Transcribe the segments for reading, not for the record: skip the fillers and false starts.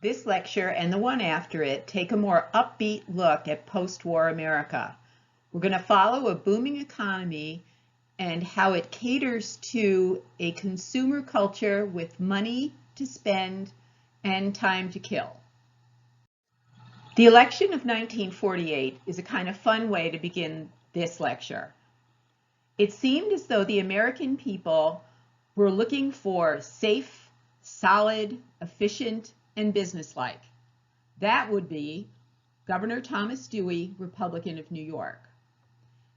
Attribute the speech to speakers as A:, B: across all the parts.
A: This lecture and the one after it take a more upbeat look at post-war America. We're going to follow a booming economy and how it caters to a consumer culture with money to spend and time to kill. The election of 1948 is a kind of fun way to begin this lecture. It seemed as though the American people were looking for safe, solid, efficient, and businesslike. That would be Governor Thomas Dewey, Republican of New York.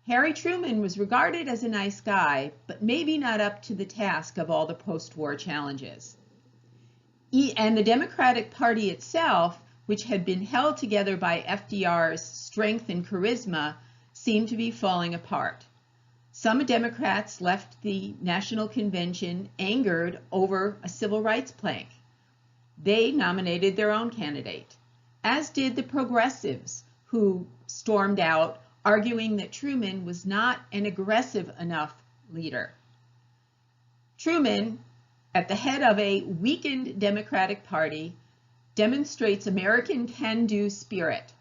A: Harry Truman was regarded as a nice guy, but maybe not up to the task of all the post-war challenges. And the Democratic Party itself, which had been held together by FDR's strength and charisma, seemed to be falling apart. Some Democrats left the National Convention angered over a civil rights plank. They nominated their own candidate, as did the progressives, who stormed out, arguing that Truman was not an aggressive enough leader. Truman, at the head of a weakened Democratic Party, demonstrates American can-do spirit.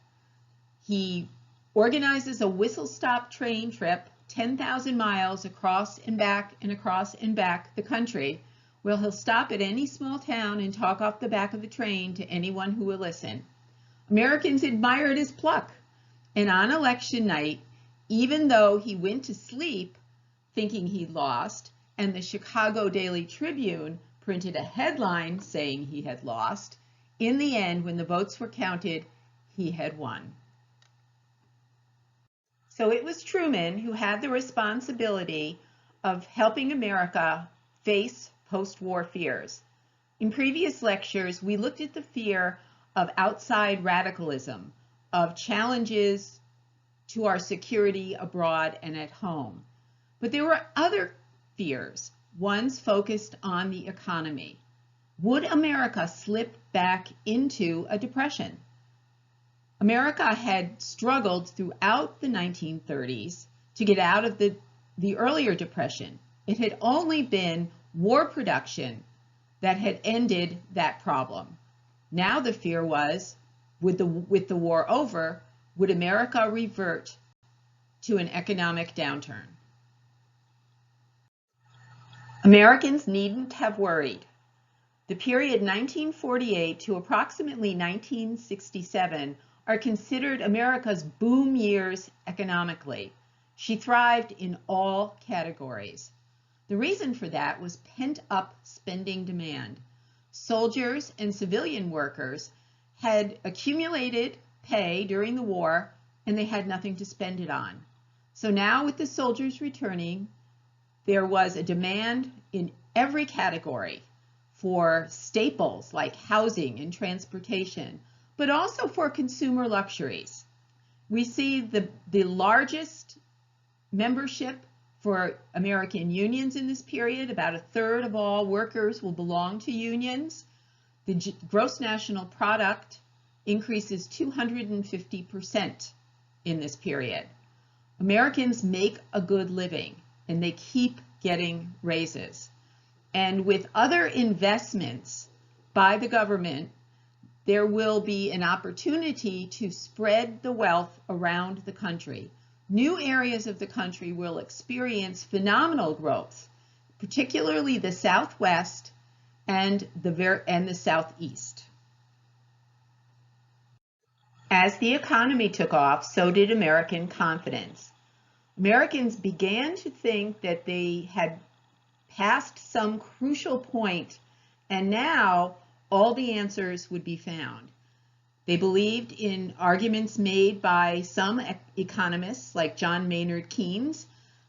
A: He organizes a whistle-stop train trip 10,000 miles across and back and across and back the country, where he'll stop at any small town and talk off the back of the train to anyone who will listen. Americans admired his pluck, and on election night, even though he went to sleep thinking he'd lost, and the Chicago Daily Tribune printed a headline saying he had lost, in the end, when the votes were counted, he had won. So it was Truman who had the responsibility of helping America face post-war fears. In previous lectures, we looked at the fear of outside radicalism, of challenges to our security abroad and at home. But there were other fears, ones focused on the economy. Would America slip back into a depression? America had struggled throughout the 1930s to get out of the earlier depression. It had only been war production that had ended that problem. Now the fear was, with the war over, would America revert to an economic downturn? Americans needn't have worried. The period 1948 to approximately 1967 are considered America's boom years economically. She thrived in all categories. The reason for that was pent-up spending demand. Soldiers and civilian workers had accumulated pay during the war, and they had nothing to spend it on. So now with the soldiers returning, there was a demand in every category for staples like housing and transportation, but also for consumer luxuries. We see the largest membership for American unions in this period. About a third of all workers will belong to unions. The gross national product increases 250% in this period. Americans make a good living, and they keep getting raises. And with other investments by the government, there will be an opportunity to spread the wealth around the country. New areas of the country will experience phenomenal growth, particularly the Southwest and the Southeast. As the economy took off, so did American confidence. Americans began to think that they had passed some crucial point, and now all the answers would be found. They believed in arguments made by some economists like John Maynard Keynes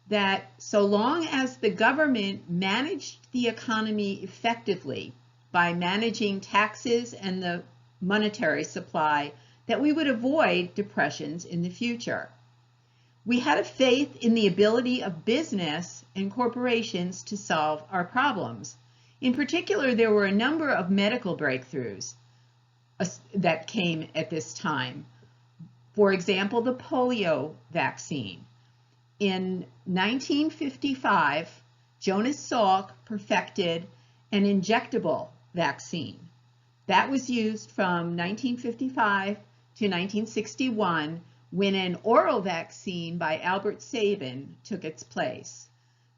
A: that so long as the government managed the economy effectively by managing taxes and the monetary supply, that we would avoid depressions in the future. We had a faith in the ability of business and corporations to solve our problems. In particular, there were a number of medical breakthroughs that came at this time. For example, the polio vaccine. In 1955, Jonas Salk perfected an injectable vaccine. That was used from 1955 to 1961 when an oral vaccine by Albert Sabin took its place.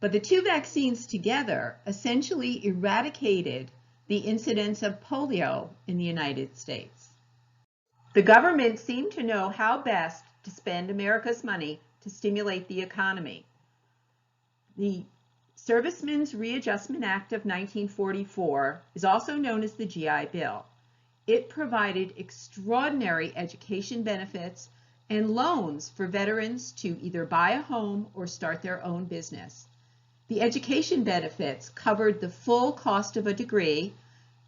A: But the two vaccines together essentially eradicated the incidence of polio in the United States. The government seemed to know how best to spend America's money to stimulate the economy. The Servicemen's Readjustment Act of 1944 is also known as the GI Bill. It provided extraordinary education benefits and loans for veterans to either buy a home or start their own business. The education benefits covered the full cost of a degree.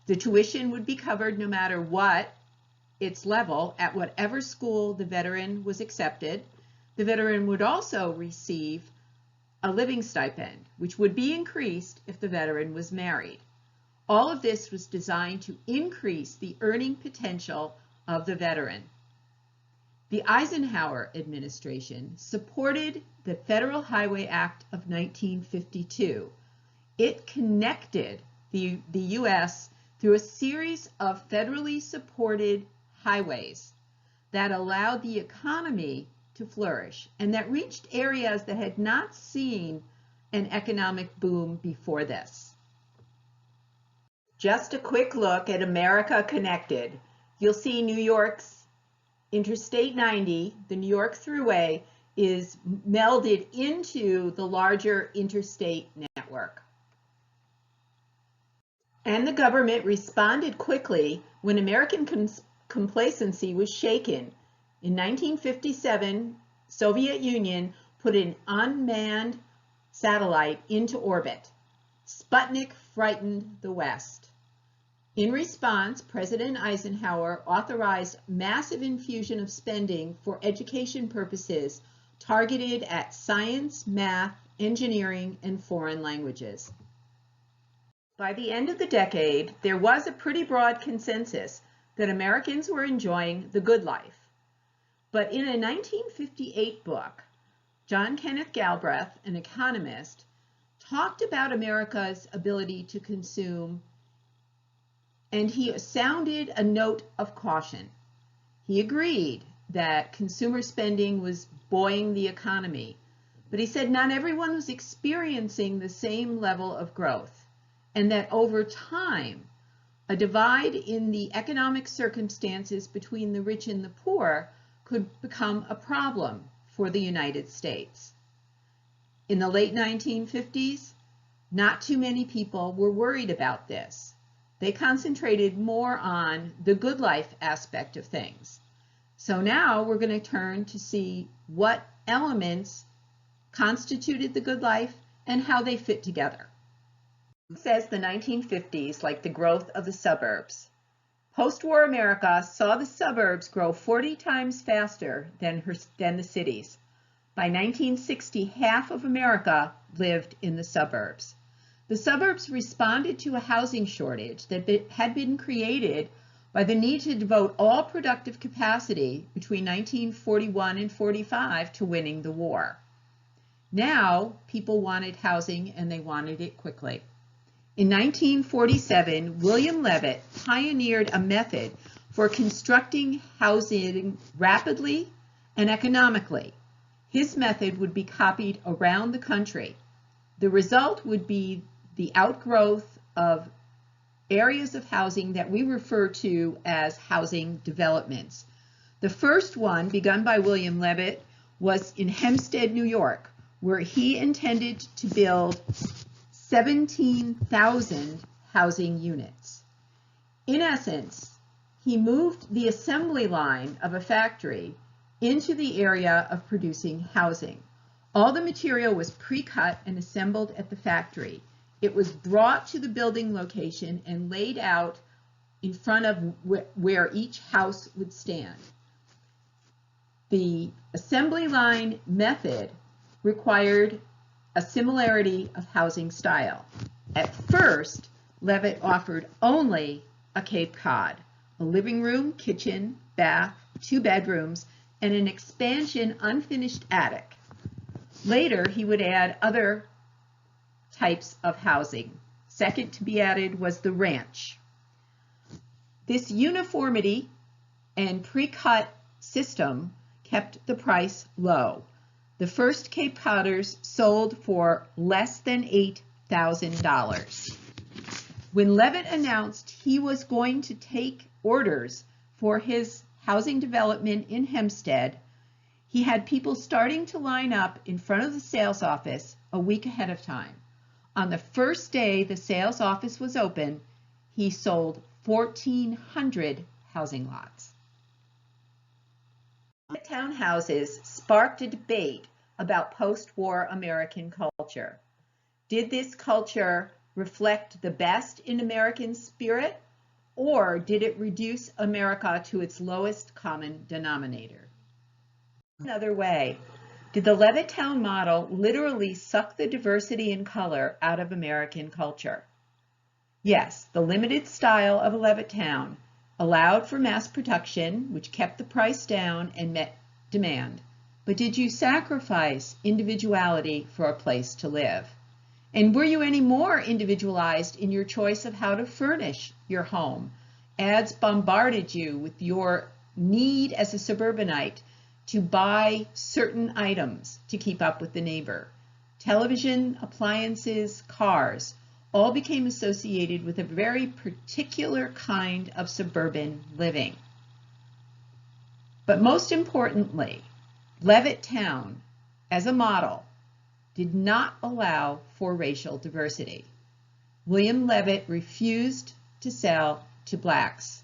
A: The tuition would be covered no matter what its level at whatever school the veteran was accepted. The veteran would also receive a living stipend, which would be increased if the veteran was married. All of this was designed to increase the earning potential of the veteran. The Eisenhower administration supported the Federal Highway Act of 1952. It connected the U.S. through a series of federally supported highways that allowed the economy to flourish and that reached areas that had not seen an economic boom before this. Just a quick look at America Connected. You'll see New York's Interstate 90, the New York Thruway, is melded into the larger interstate network. And the government responded quickly when American complacency was shaken. In 1957, Soviet Union put an unmanned satellite into orbit. Sputnik frightened the West. In response, President Eisenhower authorized massive infusion of spending for education purposes targeted at science, math, engineering, and foreign languages. By the end of the decade, there was a pretty broad consensus that Americans were enjoying the good life. But in a 1958 book, John Kenneth Galbraith, an economist, talked about America's ability to consume, and he sounded a note of caution. He agreed that consumer spending was buoying the economy, but he said not everyone was experiencing the same level of growth, and that over time, a divide in the economic circumstances between the rich and the poor could become a problem for the United States. In the late 1950s, not too many people were worried about this. They concentrated more on the good life aspect of things. So now we're going to turn to see what elements constituted the good life and how they fit together. It says the 1950s, like the growth of the suburbs. Post-war America saw the suburbs grow 40 times faster than the cities. By 1960, half of America lived in the suburbs. The suburbs responded to a housing shortage that had been created by the need to devote all productive capacity between 1941 and 45 to winning the war. Now, people wanted housing and they wanted it quickly. In 1947, William Levitt pioneered a method for constructing housing rapidly and economically. His method would be copied around the country. The result would be the outgrowth of areas of housing that we refer to as housing developments. The first one, begun by William Levitt, was in Hempstead, New York, where he intended to build 17,000 housing units. In essence, he moved the assembly line of a factory into the area of producing housing. All the material was pre-cut and assembled at the factory. It was brought to the building location and laid out in front of where each house would stand. The assembly line method required a similarity of housing style. At first, Levitt offered only a Cape Cod, a living room, kitchen, bath, 2 bedrooms, and an expansion unfinished attic. Later, he would add other types of housing. Second to be added was the ranch. This uniformity and pre-cut system kept the price low. The first Cape Codders sold for less than $8,000. When Levitt announced he was going to take orders for his housing development in Hempstead, he had people starting to line up in front of the sales office a week ahead of time. On the first day the sales office was open, he sold 1,400 housing lots. Townhouses sparked a debate about post-war American culture. Did this culture reflect the best in American spirit, or did it reduce America to its lowest common denominator? Another way, did the Levittown model literally suck the diversity and color out of American culture? Yes, the limited style of a Levittown allowed for mass production, which kept the price down and met demand. But did you sacrifice individuality for a place to live? And were you any more individualized in your choice of how to furnish your home? Ads bombarded you with your need as a suburbanite to buy certain items to keep up with the neighbor. Television, appliances, cars all became associated with a very particular kind of suburban living. But most importantly, Levittown, as a model, did not allow for racial diversity. William Levitt refused to sell to blacks.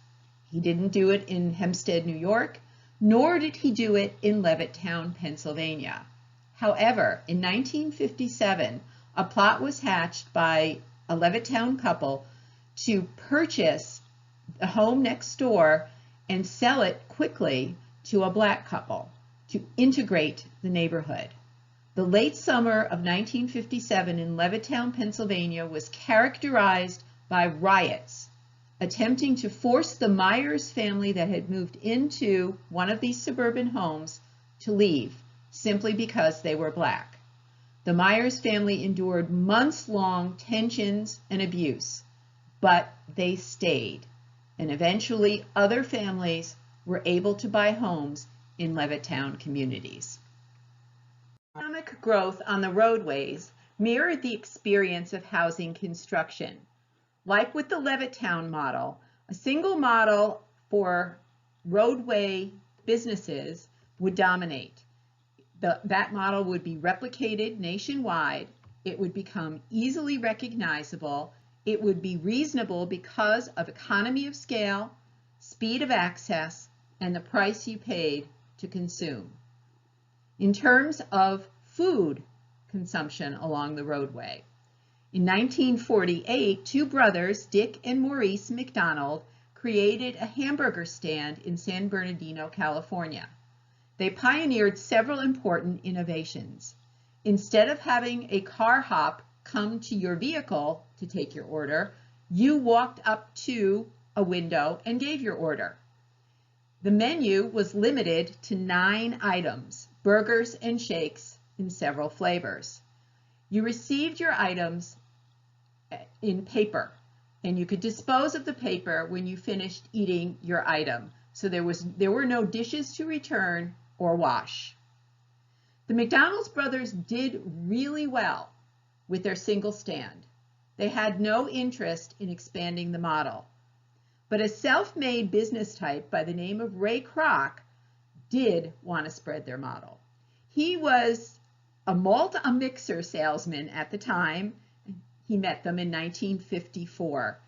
A: He didn't do it in Hempstead, New York, nor did he do it in Levittown, Pennsylvania. However, in 1957, a plot was hatched by a Levittown couple to purchase a home next door and sell it quickly to a black couple to integrate the neighborhood. The late summer of 1957 in Levittown, Pennsylvania was characterized by riots attempting to force the Myers family that had moved into one of these suburban homes to leave simply because they were black. The Myers family endured months-long tensions and abuse, but they stayed, and eventually other families were able to buy homes in Levittown communities. Economic growth on the roadways mirrored the experience of housing construction. Like with the Levittown model, a single model for roadway businesses would dominate. That model would be replicated nationwide. It would become easily recognizable. It would be reasonable because of economy of scale, speed of access, and the price you paid to consume. In terms of food consumption along the roadway, in 1948, two brothers, Dick and Maurice McDonald, created a hamburger stand in San Bernardino, California. They pioneered several important innovations. Instead of having a car hop come to your vehicle to take your order, you walked up to a window and gave your order. The menu was limited to 9 items, burgers and shakes in several flavors. You received your items in paper, and you could dispose of the paper when you finished eating your item. So there were no dishes to return or wash. The McDonald's brothers did really well with their single stand. They had no interest in expanding the model. But a self-made business type by the name of Ray Kroc did want to spread their model. He was a mixer salesman at the time. He met them in 1954.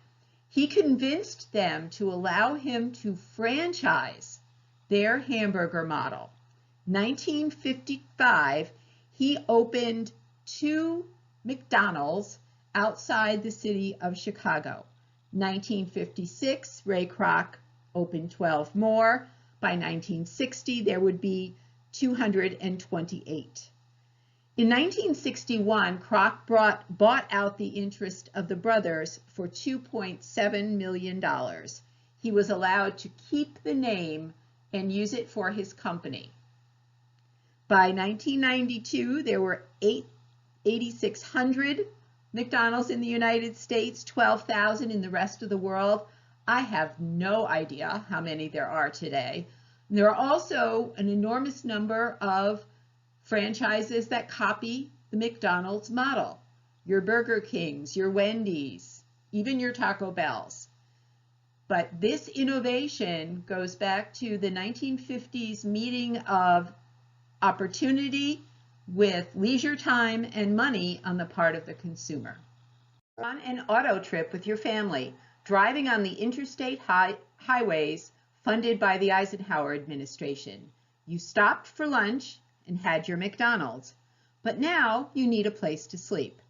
A: He convinced them to allow him to franchise their hamburger model. 1955, he opened 2 McDonald's outside the city of Chicago. 1956, Ray Kroc opened 12 more. By 1960, there would be 228. In 1961, Kroc bought out the interest of the brothers for $2.7 million. He was allowed to keep the name and use it for his company. By 1992, there were 8,600 McDonald's in the United States, 12,000 in the rest of the world. I have no idea how many there are today. There are also an enormous number of franchises that copy the McDonald's model. Your Burger Kings, your Wendy's, even your Taco Bells. But this innovation goes back to the 1950s meeting of opportunity with leisure time and money on the part of the consumer. On an auto trip with your family, driving on the interstate highways funded by the Eisenhower administration. You stopped for lunch and had your McDonald's, but now you need a place to sleep.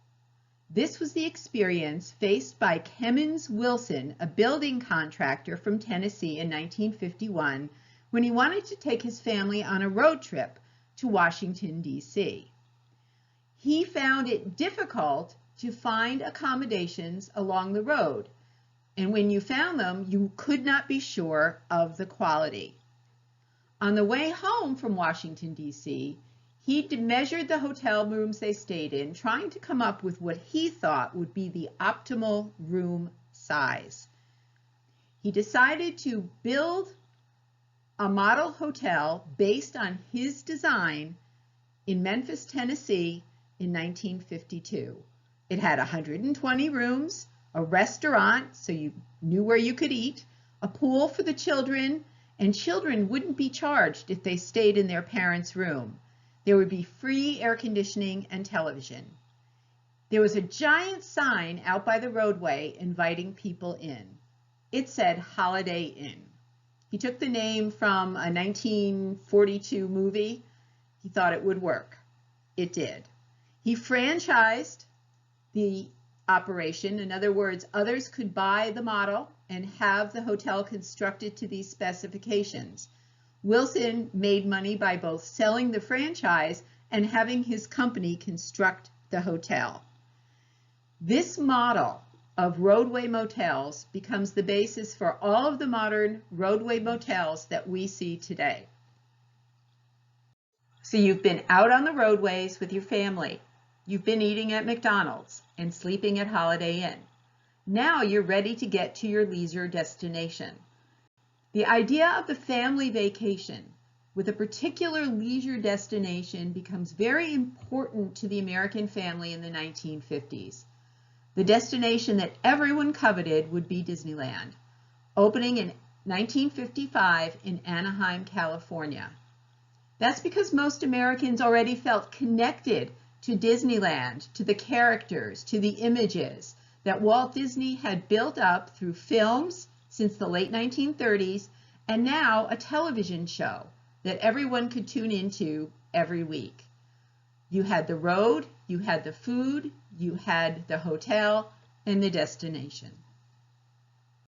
A: This was the experience faced by Kemmons Wilson, a building contractor from Tennessee in 1951, when he wanted to take his family on a road trip to Washington, D.C. He found it difficult to find accommodations along the road, and when you found them, you could not be sure of the quality. On the way home from Washington, D.C., he measured the hotel rooms they stayed in, trying to come up with what he thought would be the optimal room size. He decided to build a model hotel based on his design in Memphis, Tennessee in 1952. It had 120 rooms, a restaurant so you knew where you could eat, a pool for the children, and children wouldn't be charged if they stayed in their parents' room. There would be free air conditioning and television. There was a giant sign out by the roadway inviting people in. It said Holiday Inn. He took the name from a 1942 movie. He thought it would work. It did. He franchised the operation. In other words, others could buy the model and have the hotel constructed to these specifications. Wilson made money by both selling the franchise and having his company construct the hotel. This model of roadway motels becomes the basis for all of the modern roadway motels that we see today. So you've been out on the roadways with your family. You've been eating at McDonald's and sleeping at Holiday Inn. Now you're ready to get to your leisure destination. The idea of the family vacation with a particular leisure destination becomes very important to the American family in the 1950s. The destination that everyone coveted would be Disneyland, opening in 1955 in Anaheim, California. That's because most Americans already felt connected to Disneyland, to the characters, to the images that Walt Disney had built up through films since the late 1930s, and now a television show that everyone could tune into every week. You had the road, you had the food, you had the hotel, and the destination.